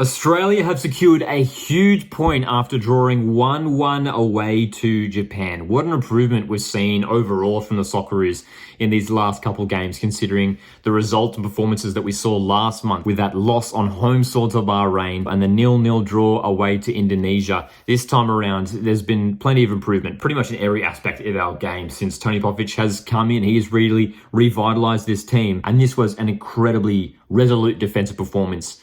Australia have secured a huge point after drawing 1-1 away to Japan. What an improvement we're seeing overall from the Socceroos in these last couple games, considering the result and performances that we saw last month with that loss on home soil to Bahrain and the 0-0 draw away to Indonesia. This time around, there's been plenty of improvement, pretty much in every aspect of our game since Tony Popovic has come in. He has really revitalised this team, and this was an incredibly resolute defensive performance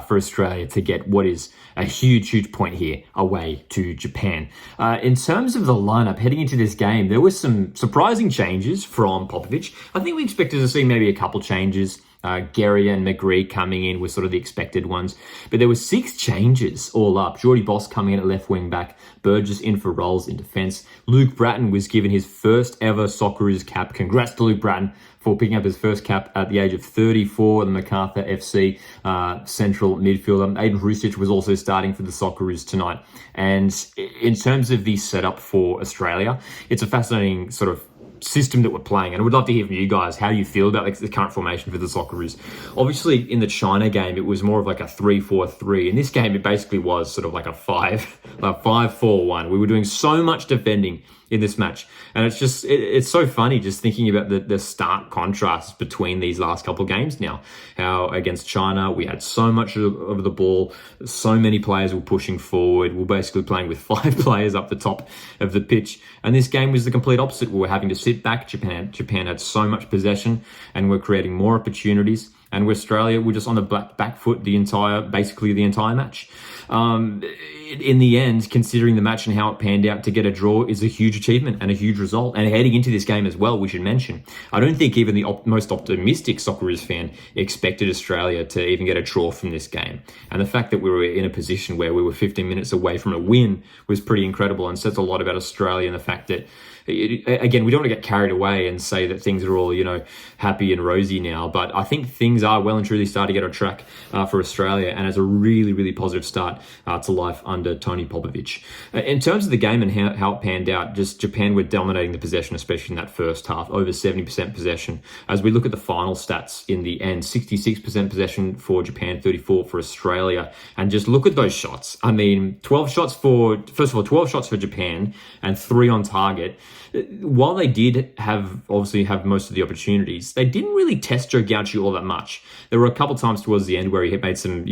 for Australia to get what is a huge point here away to Japan. In terms of the lineup heading into this game, there were some surprising changes from Popovic. I think we expected to see maybe a couple changes. Gary and McGree coming in were sort of the expected ones. But there were 6 changes all up. Jordy Boss coming in at left wing back. Burgess in for roles in defence. Luke Bratton was given his first ever Socceroos cap. Congrats to Luke Bratton for picking up his first cap at the age of 34, the MacArthur FC central midfielder. Aiden Hrusic was also starting for the Socceroos tonight. And in terms of the setup for Australia, it's a fascinating sort of system that we're playing, and I would love to hear from you guys how you feel about the current formation for the Socceroos. Obviously, in the China game, it was more of like a 3-4-3. In this game, it basically was sort of like a 5-4-1. We were doing so much defending in this match, and it's so funny just thinking about the stark contrast between these last couple of games now. How against China we had so much of the ball, so many players were pushing forward. We're basically playing with 5 players up the top of the pitch, and this game was the complete opposite. We were having to sit back. Japan had so much possession, and we're creating more opportunities. And with Australia, we're just on the back foot basically the entire match. In the end, considering the match and how it panned out, to get a draw is a huge achievement and a huge result. And heading into this game as well, we should mention, I don't think even the most optimistic Socceroos fan expected Australia to even get a draw from this game. And the fact that we were in a position where we were 15 minutes away from a win was pretty incredible, and says a lot about Australia and the fact that, again, we don't want to get carried away and say that things are all, happy and rosy now, but I think things are well and truly starting to get on track for Australia, and as a really positive start to life under Tony Popovic. In terms of the game and how it panned out, just Japan were dominating the possession, especially in that first half, over 70% possession. As we look at the final stats in the end, 66% possession for Japan, 34% for Australia, and just look at those shots. I mean, 12 shots for Japan and 3 on target. While they did obviously have most of the opportunities, they didn't really test Joe Gauci all that much. There were a couple times towards the end where he had made some,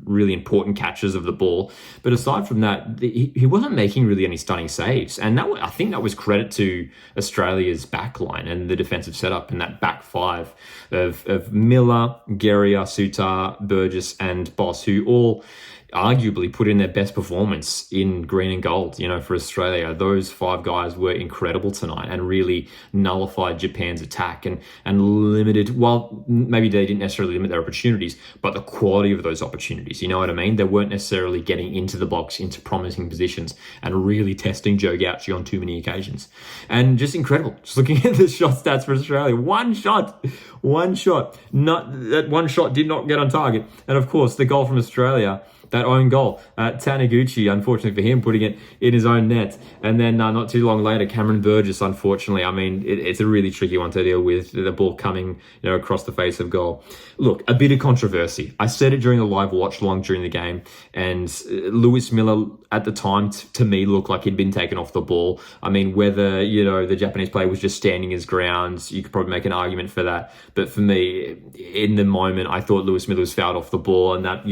really important catches of the ball. But aside from that, he wasn't making really any stunning saves. And I think that was credit to Australia's backline and the defensive setup, and that back 5 of Miller, Guerrier, Sutar, Burgess and Boss, who all arguably put in their best performance in green and gold, for Australia. Those 5 guys were incredible tonight and really nullified Japan's attack and limited, well, maybe they didn't necessarily limit their opportunities, but the quality of those opportunities, you know what I mean? They weren't necessarily getting into the box, into promising positions, and really testing Joe Gauci on too many occasions. And just incredible. Just looking at the shot stats for Australia, one shot. That one shot did not get on target. And of course, the goal from Australia, that own goal. Taniguchi, unfortunately for him, putting it in his own net. And then not too long later, Cameron Burgess, unfortunately. I mean, it's a really tricky one to deal with, the ball coming across the face of goal. Look, a bit of controversy. I said it during the live watch along during the game, and Lewis Miller at the time, to me, looked like he'd been taken off the ball. I mean, whether, the Japanese player was just standing his ground, you could probably make an argument for that. But for me, in the moment, I thought Lewis Miller was fouled off the ball, and that,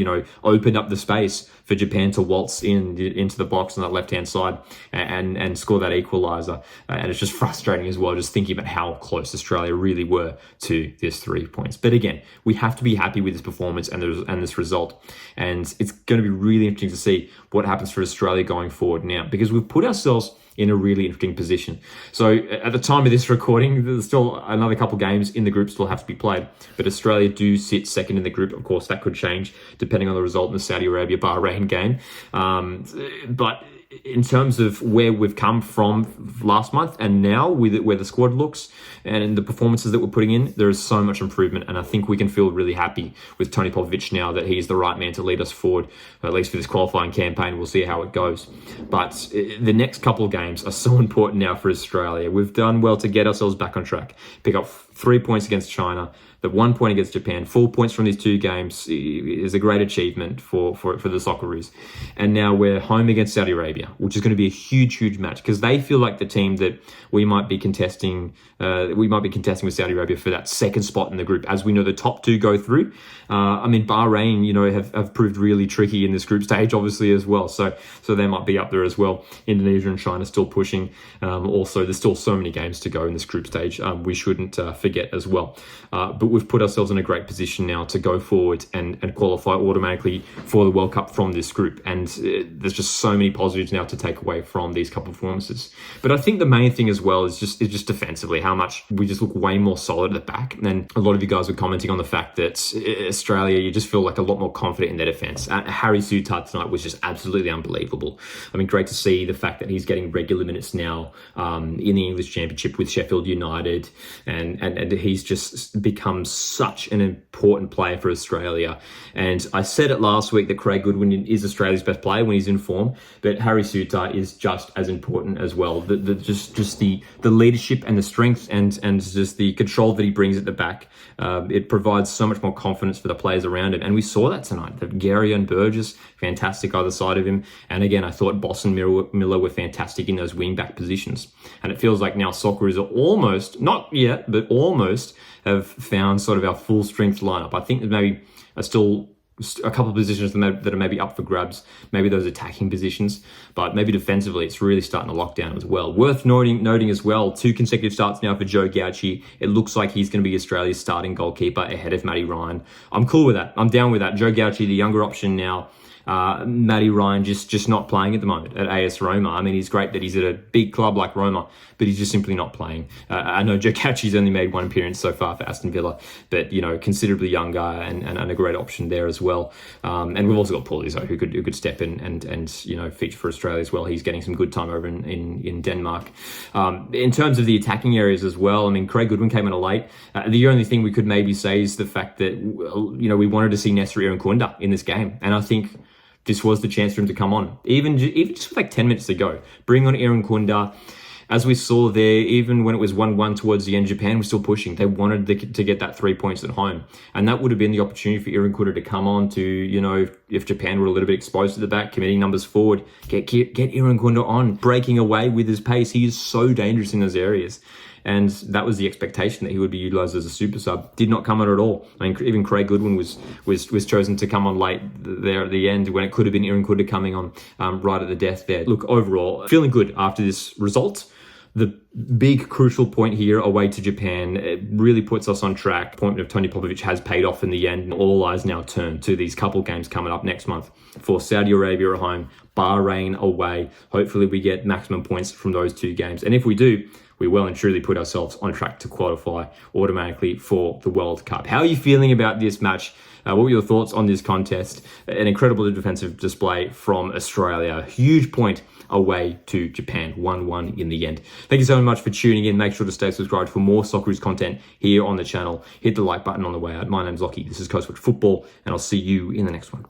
opened up the space for Japan to waltz into the box on that left-hand side and score that equaliser. And it's just frustrating as well, just thinking about how close Australia really were to this 3 points. But again, we have to be happy with this performance and this result. And it's going to be really interesting to see what happens for Australia going forward now, because we've put ourselves in a really interesting position. So at the time of this recording, there's still another couple games in the group still have to be played, but Australia do sit second in the group. Of course, that could change depending on the result in the Saudi Arabia-Bahrain game. But in terms of where we've come from last month and now, with where the squad looks and the performances that we're putting in, there is so much improvement, and I think we can feel really happy with Tony Popovic now that he's the right man to lead us forward, at least for this qualifying campaign. We'll see how it goes. But the next couple of games are so important now for Australia. We've done well to get ourselves back on track, pick up 3 points against China, the 1 point against Japan, 4 points from these two games is a great achievement for the Socceroos. And now we're home against Saudi Arabia, which is going to be a huge match because they feel like the team that we might be contesting with Saudi Arabia for that second spot in the group. As we know, the top two go through. Bahrain, have proved really tricky in this group stage, obviously, as well. So they might be up there as well. Indonesia and China still pushing. Also, there's still so many games to go in this group stage. We shouldn't forget as well. But we've put ourselves in a great position now to go forward and qualify automatically for the World Cup from this group. And there's just so many positives now to take away from these couple of performances. But I think the main thing as well is just defensively, how much we just look way more solid at the back. And a lot of you guys were commenting on the fact that Australia, you just feel like a lot more confident in their defence. Harry Souttar tonight was just absolutely unbelievable. I mean, great to see the fact that he's getting regular minutes now in the English Championship with Sheffield United, and he's just become such an important player for Australia. And I said it last week that Craig Goodwin is Australia's best player when he's in form, but Harry Souttar is just as important as well. The leadership and the strength and just the control that he brings at the back, it provides so much more confidence for the players around him. And we saw that tonight. The Gary and Burgess, fantastic either side of him. And again, I thought Boss and Miller were fantastic in those wing-back positions. And it feels like now Socceroos are almost, not yet, but almost have found sort of our full-strength lineup. I think there maybe are still a couple of positions that are maybe up for grabs, maybe those attacking positions, but maybe defensively it's really starting to lock down as well. Worth noting as well, 2 consecutive starts now for Joe Gauci. It looks like he's going to be Australia's starting goalkeeper ahead of Matty Ryan. I'm cool with that. I'm down with that. Joe Gauci, the younger option now. Matty Ryan just not playing at the moment at AS Roma. I mean, he's great that he's at a big club like Roma, but he's just simply not playing. I know Joe Gauci's only made 1 appearance so far for Aston Villa, but considerably younger and a great option there as well. And we've also got Paul Izzo who could step in and feature for Australia as well. He's getting some good time over in Denmark. In terms of the attacking areas as well, I mean, Craig Goodwin came in late. The only thing we could maybe say is the fact that we wanted to see Nestor Irankunda in this game, and I think this was the chance for him to come on. Even just with like 10 minutes to go. Bring on Irankunda. As we saw there, even when it was 1-1 towards the end, Japan was still pushing. They wanted to get that 3 points at home. And that would have been the opportunity for Irankunda to come on to, if Japan were a little bit exposed at the back, committing numbers forward, get Irankunda on, breaking away with his pace. He is so dangerous in those areas. And that was the expectation that he would be utilised as a super sub. Did not come on at all. I mean, even Craig Goodwin was chosen to come on late there at the end when it could have been Irankunda coming on right at the death there. Look, overall, feeling good after this result. The big crucial point here away to Japan, it really puts us on track. The appointment of Tony Popovic has paid off in the end. All eyes now turn to these couple games coming up next month for Saudi Arabia at home, Bahrain away. Hopefully we get maximum points from those 2 games. And if we do, we well and truly put ourselves on track to qualify automatically for the World Cup. How are you feeling about this match? What were your thoughts on this contest? An incredible defensive display from Australia. A huge point away to Japan. 1-1 in the end. Thank you so much for tuning in. Make sure to stay subscribed for more Socceroos content here on the channel. Hit the like button on the way out. My name's Lockie. This is Coast Watch Football, and I'll see you in the next one.